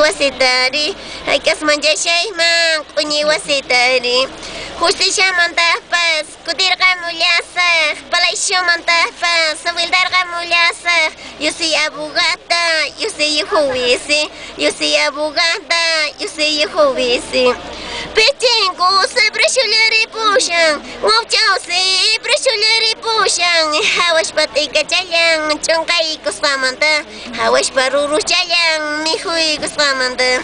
Wasitari, hay que manjashay man, kuñi wasitari. Justicia mantapas, kutirga mulyasa, palaisyo mantapas, sabildarga mulyasa. Yo soy abogada, yo soy juez, yo soy abogada, yo soy juez. Petengo se brechulari pushan, ngopchao se brechulari pushan. Hawash patika chayang, chongkai kuskamanta, hawash paruru chayang, mihui kuskamanta.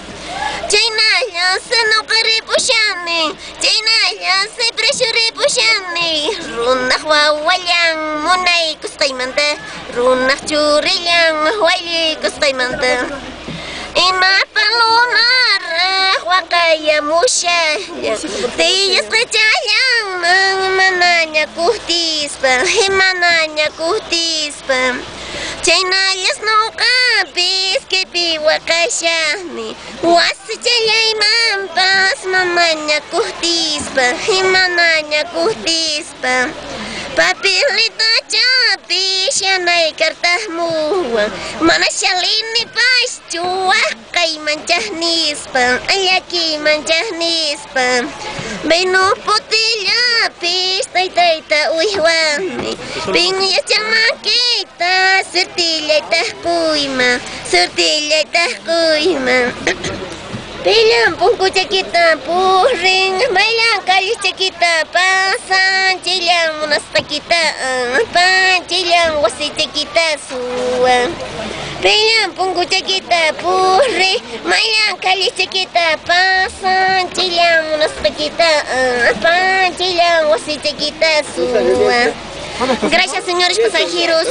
Chaynaya se no kari pushani, chaynaya se brechuri pushani. Runah wawayang, munay kuskaimanta, runah churiyang, huayli kuskaimanta. Ima palunar wakaya musya tiyas kachayang mananya kuhtispa himananya kuhtispa chaynayas nuqa piskipi wakashani wasi chayaymanpas mamanya kuhtispa himananya kuhtispa papilita chapi shanay kartahmuwa mana shalini pas chuah kay manchahnispa ayaki manchahnispa benu putilla pis taytayta uywani pinya chamakita surtilla tahkuyma Pilang pungku cekita puring, bailang kali cekita pasan, cilang munasta kita, pan cilang wasi cekita suang. Pilang pungku cekita puring, bailang kali cekita pasan, cilang munasta kita, pan cilang wasi cekita suang. Gracias, señores pasajeros.